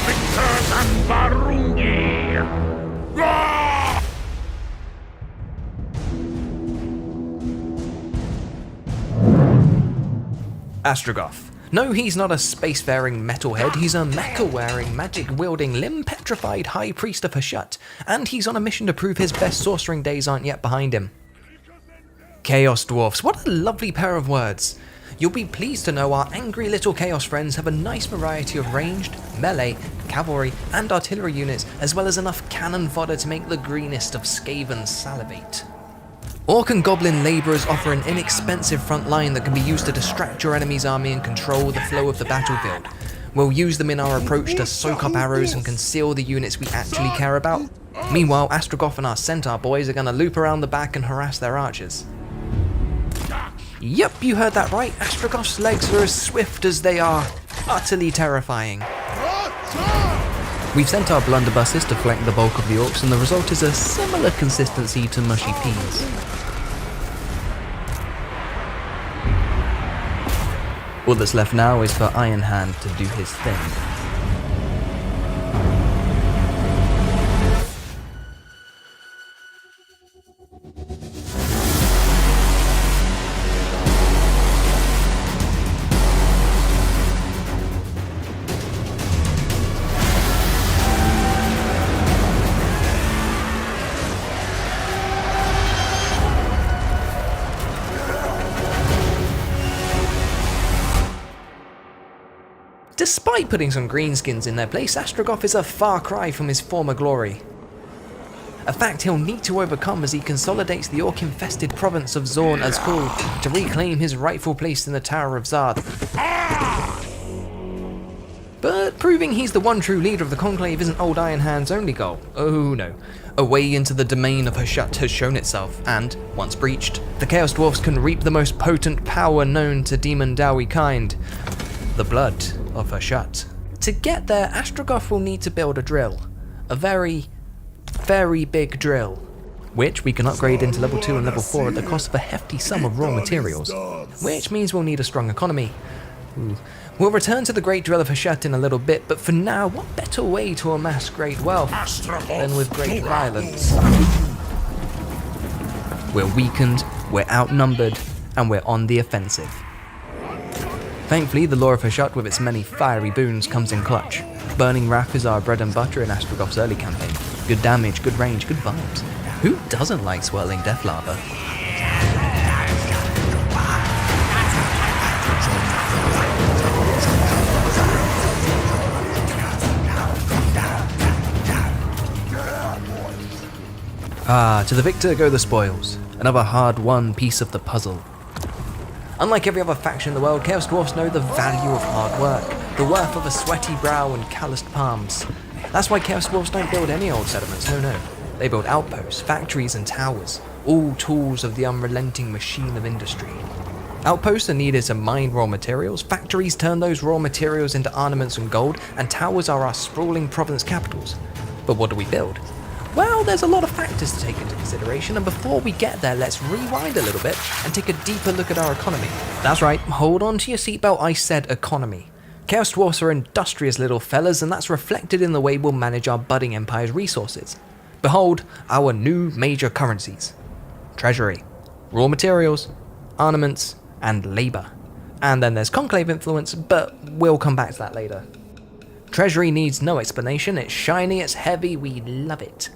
victors and Varungi! Ah! Astragoth. No, he's not a spacefaring metalhead, he's a mecha-wearing, magic-wielding, limb-petrified High Priest of Hashut, and he's on a mission to prove his best sorcering days aren't yet behind him. Chaos Dwarfs, what a lovely pair of words. You'll be pleased to know our angry little Chaos friends have a nice variety of ranged, melee, cavalry, and artillery units, as well as enough cannon fodder to make the greenest of Skavens salivate. Orc and Goblin labourers offer an inexpensive front line that can be used to distract your enemy's army and control the flow of the battlefield. We'll use them in our approach to soak up arrows and conceal the units we actually care about. Meanwhile, Astragoth and our Centaur boys are going to loop around the back and harass their archers. Yep, you heard that right, Astragoth's legs are as swift as they are utterly terrifying. We've sent our blunderbusses to flank the bulk of the orcs, and the result is a similar consistency to mushy peas. All that's left now is for Ironhand to do his thing. Despite putting some greenskins in their place, Astragoth is a far cry from his former glory. A fact he'll need to overcome as he consolidates the orc-infested province of Zorn as Khul to reclaim his rightful place in the Tower of Zard. But proving he's the one true leader of the Conclave isn't old Ironhand's only goal. Oh no. A way into the domain of Hashut has shown itself, and, once breached, the Chaos Dwarfs can reap the most potent power known to Demon Dowie kind. The blood of Hashut. To get there, Astragoth will need to build a drill. A very, very big drill, which we can upgrade into level 2 and level 4 at the cost of a hefty sum of raw materials, which means we'll need a strong economy. We'll return to the Great Drill of Hashut in a little bit, but for now, what better way to amass great wealth than with great violence? We're weakened, we're outnumbered, and we're on the offensive. Thankfully, the lore of Hashut with its many fiery boons comes in clutch. Burning Wrath is our bread and butter in Astragoth's early campaign. Good damage, good range, good vibes. Who doesn't like swirling death lava? To the victor go the spoils. Another hard-won piece of the puzzle. Unlike every other faction in the world, Chaos Dwarfs know the value of hard work, the worth of a sweaty brow and calloused palms. That's why Chaos Dwarfs don't build any old settlements, no. They build outposts, factories and towers, all tools of the unrelenting machine of industry. Outposts are needed to mine raw materials, factories turn those raw materials into ornaments and gold, and towers are our sprawling province capitals. But what do we build? Well, there's a lot of factors to take into consideration, and before we get there, let's rewind a little bit and take a deeper look at our economy. That's right, hold on to your seatbelt, I said economy. Chaos Dwarfs are industrious little fellas, and that's reflected in the way we'll manage our budding empire's resources. Behold, our new major currencies. Treasury, raw materials, ornaments, and labour. And then there's Conclave influence, but we'll come back to that later. Treasury needs no explanation, it's shiny, it's heavy, we love it.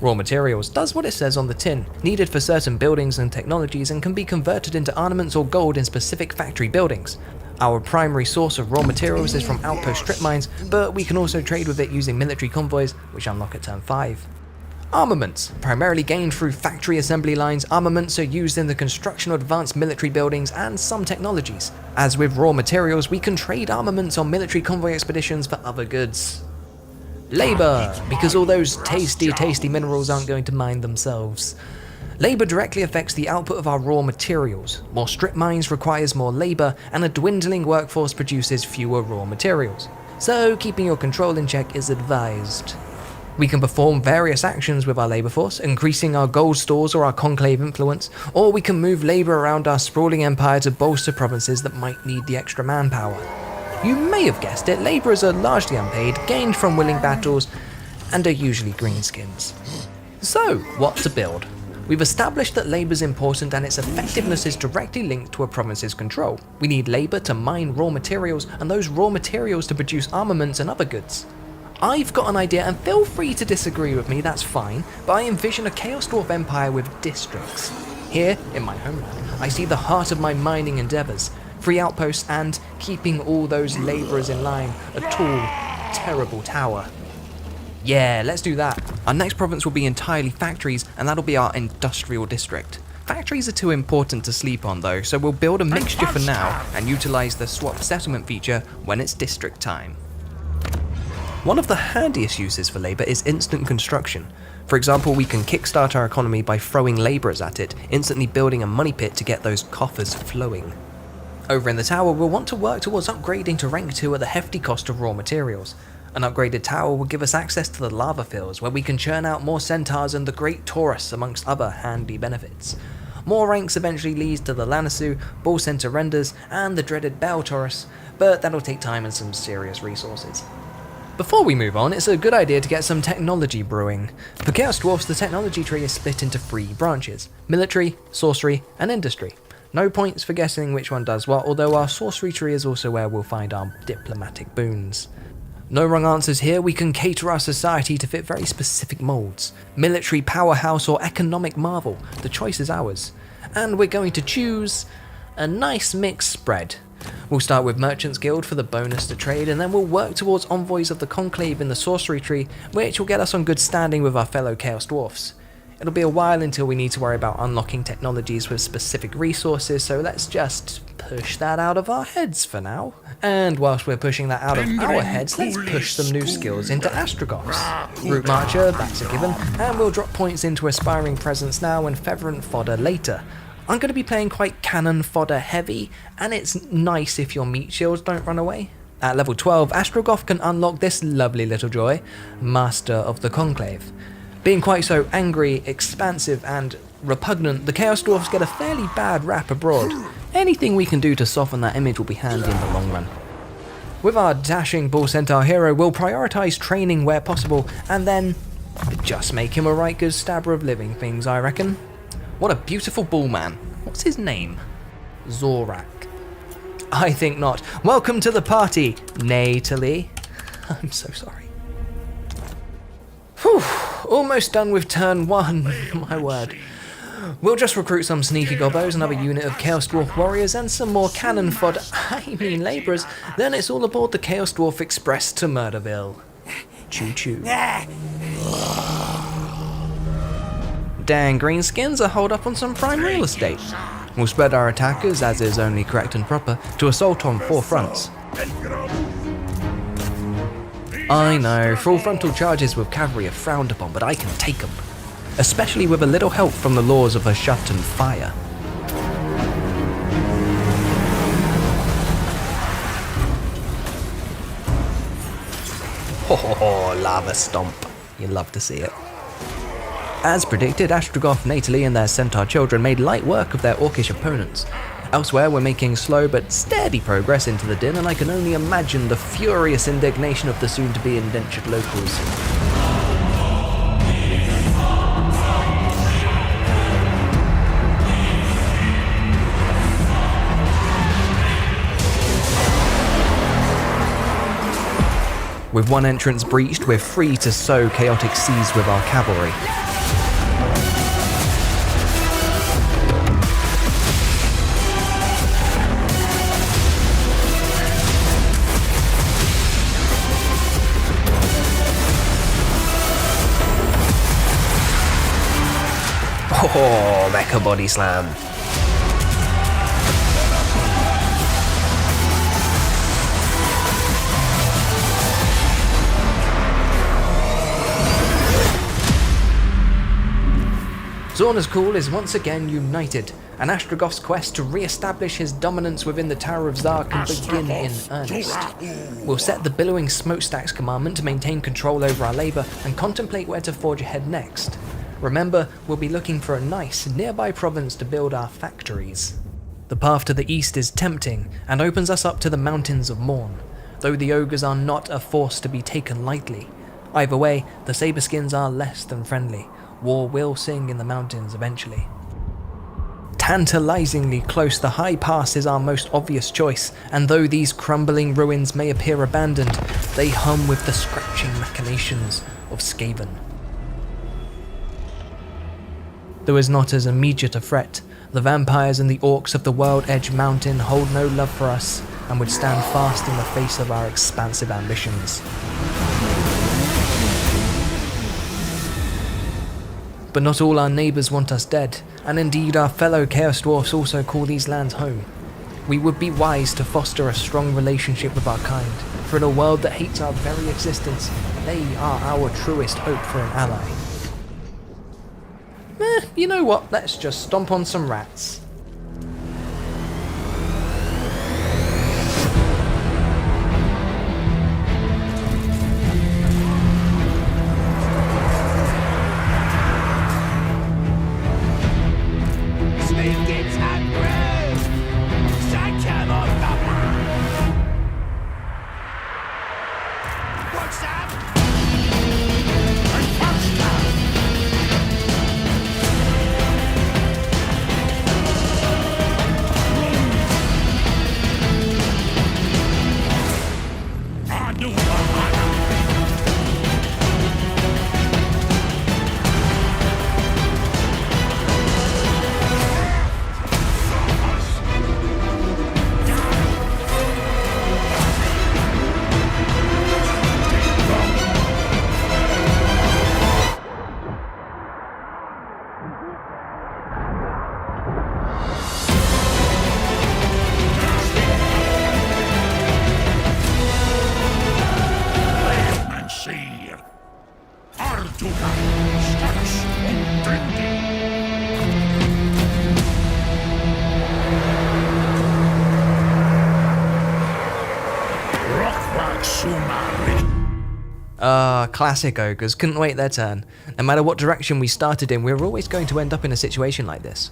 Raw materials does what it says on the tin, needed for certain buildings and technologies, and can be converted into ornaments or gold in specific factory buildings. Our primary source of raw materials is from outpost strip mines, but we can also trade with it using military convoys, which unlock at turn 5. Armaments. Primarily gained through factory assembly lines, armaments are used in the construction of advanced military buildings and some technologies. As with raw materials, we can trade armaments on military convoy expeditions for other goods. Labour, because all those tasty minerals aren't going to mine themselves. Labour directly affects the output of our raw materials. More strip mines requires more labour, and a dwindling workforce produces fewer raw materials. So keeping your control in check is advised. We can perform various actions with our labour force, increasing our gold stores or our conclave influence, or we can move labour around our sprawling empire to bolster provinces that might need the extra manpower. You may have guessed it, labourers are largely unpaid, gained from winning battles, and are usually greenskins. So, what to build? We've established that labour is important and its effectiveness is directly linked to a province's control. We need labour to mine raw materials, and those raw materials to produce armaments and other goods. I've got an idea, and feel free to disagree with me, that's fine, but I envision a Chaos Dwarf empire with districts. Here, in my homeland, I see the heart of my mining endeavours, 3 outposts and, keeping all those labourers in line, a tall, terrible tower. Yeah, let's do that. Our next province will be entirely factories, and that'll be our industrial district. Factories are too important to sleep on though, so we'll build a mixture for now and utilise the swap settlement feature when it's district time. One of the handiest uses for labour is instant construction. For example, we can kickstart our economy by throwing labourers at it, instantly building a money pit to get those coffers flowing. Over in the tower, we'll want to work towards upgrading to rank 2 at the hefty cost of raw materials. An upgraded tower will give us access to the lava fields, where we can churn out more centaurs and the great Taurus, amongst other handy benefits. More ranks eventually leads to the Lanisu, Bull Center Renders, and the dreaded Bell Taurus, but that'll take time and some serious resources. Before we move on, it's a good idea to get some technology brewing. For Chaos Dwarfs, the technology tree is split into 3 branches: military, sorcery, and industry. No points for guessing which one does what, although our sorcery tree is also where we'll find our diplomatic boons. No wrong answers here, we can cater our society to fit very specific moulds. Military powerhouse or economic marvel, the choice is ours. And we're going to choose a nice mixed spread. We'll start with Merchants Guild for the bonus to trade, and then we'll work towards Envoys of the Conclave in the sorcery tree, which will get us on good standing with our fellow Chaos Dwarfs. It'll be a while until we need to worry about unlocking technologies with specific resources, so let's just push that out of our heads for now. And whilst we're pushing that out of our heads, let's push some new skills into Astragoths. Root Marcher, that's a given, and we'll drop points into Aspiring Presence now and Featherant Fodder later. I'm going to be playing quite cannon fodder heavy, and it's nice if your meat shields don't run away. At level 12, Astragoth can unlock this lovely little joy, Master of the Conclave. Being quite so angry, expansive, and repugnant, the Chaos Dwarfs get a fairly bad rap abroad. Anything we can do to soften that image will be handy in the long run. With our dashing Bull Centaur hero, we'll prioritise training where possible, and then just make him a right good stabber of living things, I reckon. What a beautiful bull man. What's his name? Zorak. I think not. Welcome to the party, Natalie. I'm so sorry. Whew, almost done with turn 1, my word. We'll just recruit some sneaky gobbos, another unit of Chaos Dwarf warriors, and some more cannon fodder, labourers. Then it's all aboard the Chaos Dwarf Express to Murderville. Choo choo. Dang, greenskins are holed up on some prime real estate. We'll spread our attackers, as is only correct and proper, to assault on 4 fronts. I know, full frontal charges with cavalry are frowned upon, but I can take them. Especially with a little help from the laws of a shut and fire. Ho ho ho, lava stomp. You love to see it. As predicted, Astragoth, Natalie and their centaur children made light work of their orcish opponents. Elsewhere, we're making slow but steady progress into the din, and I can only imagine the furious indignation of the soon-to-be indentured locals. With one entrance breached, we're free to sow chaotic seas with our cavalry. Oh, mecha body slam. Zorna's Call is once again united, and Astragoth's quest to re-establish his dominance within the Tower of Zar can begin in earnest. We'll set the Billowing Smokestacks commandment to maintain control over our labour and contemplate where to forge ahead next. Remember, we'll be looking for a nice, nearby province to build our factories. The path to the east is tempting, and opens us up to the Mountains of Morn. though the ogres are not a force to be taken lightly. Either way, the Saberskins are less than friendly. War will sing in the mountains eventually. Tantalizingly close, the High Pass is our most obvious choice, and though these crumbling ruins may appear abandoned, they hum with the scratching machinations of Skaven. Though is not as immediate a threat, the vampires and the orcs of the World Edge Mountain hold no love for us and would stand fast in the face of our expansive ambitions. But not all our neighbours want us dead, and indeed our fellow Chaos Dwarfs also call these lands home. We would be wise to foster a strong relationship with our kind, for in a world that hates our very existence, they are our truest hope for an ally. You know what, let's just stomp on some rats. Classic ogres, couldn't wait their turn. No matter what direction we started in, we were always going to end up in a situation like this.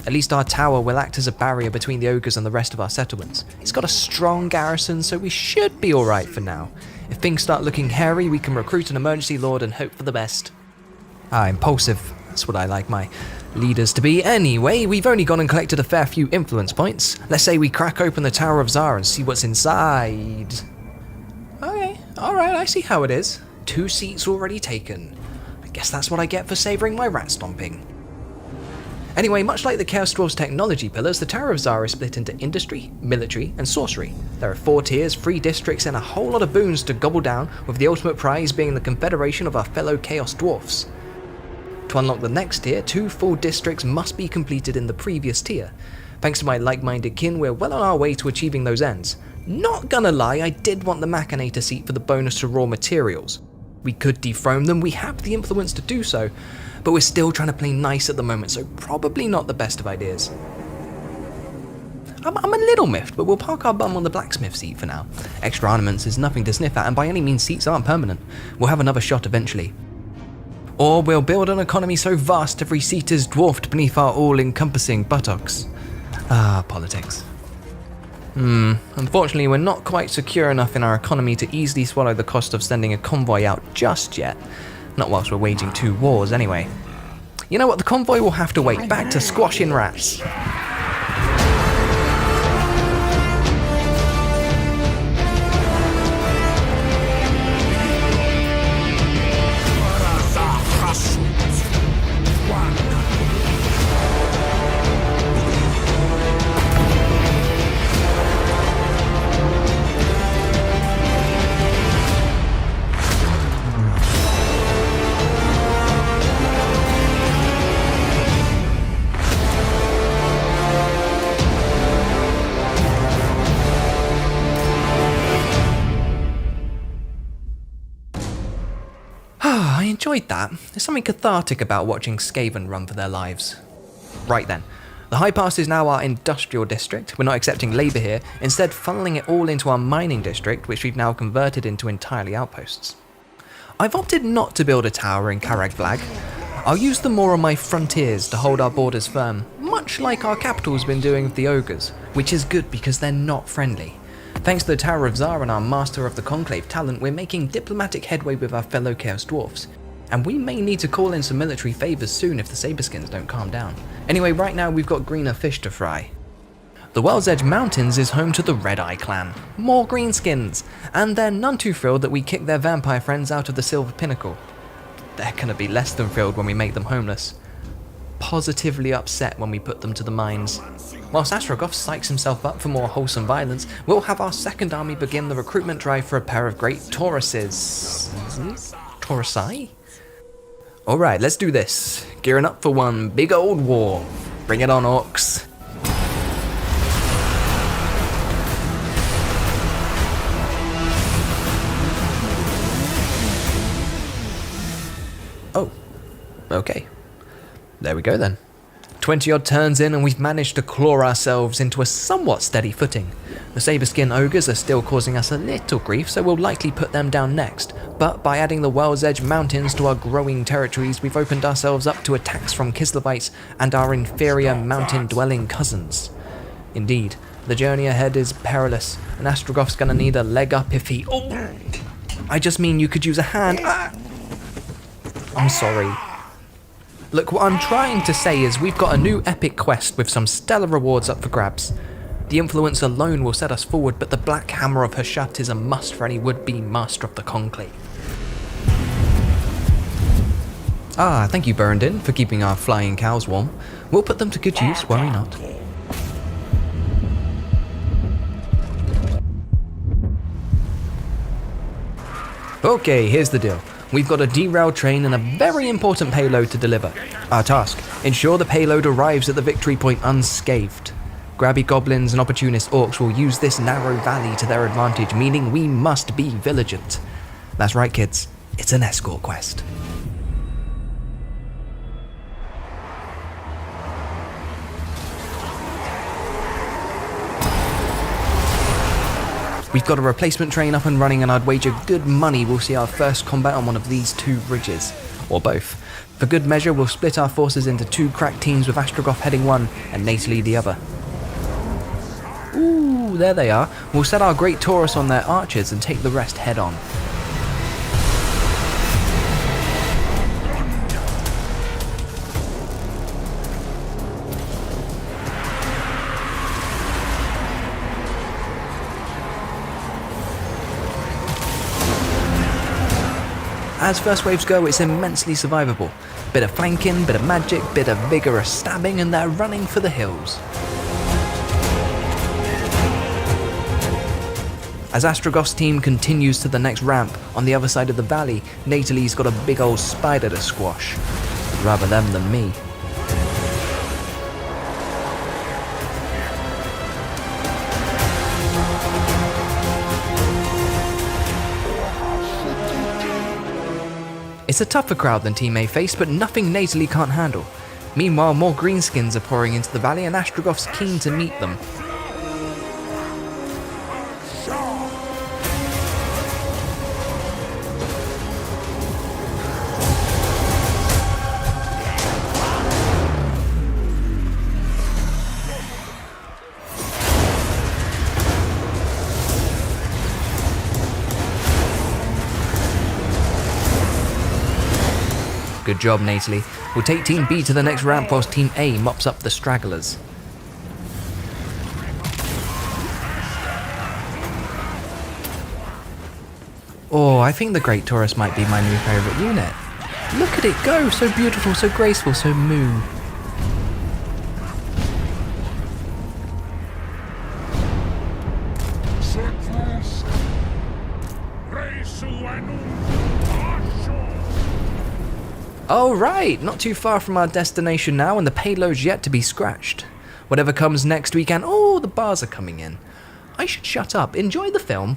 At least our tower will act as a barrier between the ogres and the rest of our settlements. It's got a strong garrison, so we should be alright for now. If things start looking hairy, we can recruit an emergency lord and hope for the best. Impulsive. That's what I like my leaders to be. Anyway, we've only gone and collected a fair few influence points. Let's say we crack open the Tower of Zar and see what's inside. Okay, alright, I see how it is. 2 seats already taken. I guess that's what I get for savouring my rat stomping. Anyway, much like the Chaos Dwarf's technology pillars, the Tower of Zara is split into industry, military, and sorcery. There are 4 tiers, 3 districts, and a whole lot of boons to gobble down, with the ultimate prize being the confederation of our fellow Chaos Dwarfs. To unlock the next tier, 2 full districts must be completed in the previous tier. Thanks to my like-minded kin, we're well on our way to achieving those ends. Not gonna lie, I did want the Machinator seat for the bonus to raw materials. We could dethrone them, we have the influence to do so, but we're still trying to play nice at the moment, so probably not the best of ideas. I'm a little miffed, but we'll park our bum on the blacksmith seat for now. Extra ornaments is nothing to sniff at, and by any means seats aren't permanent. We'll have another shot eventually. Or we'll build an economy so vast every seat is dwarfed beneath our all-encompassing buttocks. Politics. Unfortunately, we're not quite secure enough in our economy to easily swallow the cost of sending a convoy out just yet. Not whilst we're waging 2 wars, anyway. You know what, the convoy will have to wait. Back to squashing rats. I enjoyed that. There's something cathartic about watching Skaven run for their lives. Right then, the High Pass is now our industrial district. We're not accepting labour here, instead funneling it all into our mining district, which we've now converted into entirely outposts. I've opted not to build a tower in Karag Blag. I'll use them more on my frontiers to hold our borders firm, much like our capital's been doing with the ogres, which is good because they're not friendly. Thanks to the Tower of Tsar and our Master of the Conclave talent, we're making diplomatic headway with our fellow Chaos Dwarfs. And we may need to call in some military favours soon if the Saberskins don't calm down. Anyway, right now we've got greener fish to fry. The World's Edge Mountains is home to the Red Eye clan. More greenskins! And they're none too thrilled that we kicked their vampire friends out of the Silver Pinnacle. They're gonna be less than thrilled when we make them homeless. Positively upset when we put them to the mines. Whilst Astragoth psychs himself up for more wholesome violence, we'll have our second army begin the recruitment drive for a pair of great Tauruses. Taurusi? Alright, let's do this. Gearing up for one big old war. Bring it on, orcs. Oh, okay. There we go then. 20 odd turns in and we've managed to claw ourselves into a somewhat steady footing. The Saberskin ogres are still causing us a little grief, so we'll likely put them down next, but by adding the World's Edge Mountains to our growing territories, we've opened ourselves up to attacks from Kislevites and our inferior mountain-dwelling cousins. Indeed, the journey ahead is perilous, and Astragoth's gonna need a leg up if he— Oh! I just mean you could use a hand— I'm sorry. Look, what I'm trying to say is we've got a new epic quest with some stellar rewards up for grabs. The influence alone will set us forward, but the Black Hammer of Hashut is a must for any would-be Master of the Conclave. Ah, thank you, Burndin, for keeping our flying cows warm. We'll put them to good use, worry not. Okay, here's the deal. We've got a derailed train and a very important payload to deliver. Our task: ensure the payload arrives at the victory point unscathed. Grabby goblins and opportunist orcs will use this narrow valley to their advantage, meaning we must be vigilant. That's right, kids. It's an escort quest. We've got a replacement train up and running, and I'd wager good money we'll see our first combat on one of these two bridges. Or both. For good measure, we'll split our forces into two crack teams with Astragoth heading one and Nathalie the other. Ooh, there they are. We'll set our great Taurus on their archers and take the rest head on. As first waves go, it's immensely survivable. Bit of flanking, bit of magic, bit of vigorous stabbing, and they're running for the hills. As Astragoth's team continues to the next ramp, on the other side of the valley, Nathalie's got a big old spider to squash. Rather them than me. It's a tougher crowd than Team A face, but nothing Nathalie can't handle. Meanwhile, more greenskins are pouring into the valley and Astragoth's keen to meet them. Good job, Nathalie. We'll take Team B to the next ramp whilst Team A mops up the stragglers. Oh, I think the Great Taurus might be my new favourite unit. Look at it go! So beautiful, so graceful, so moo. Oh right, not too far from our destination now, and the payload's yet to be scratched. Whatever comes next weekend, oh, the bars are coming in. I should shut up, enjoy the film.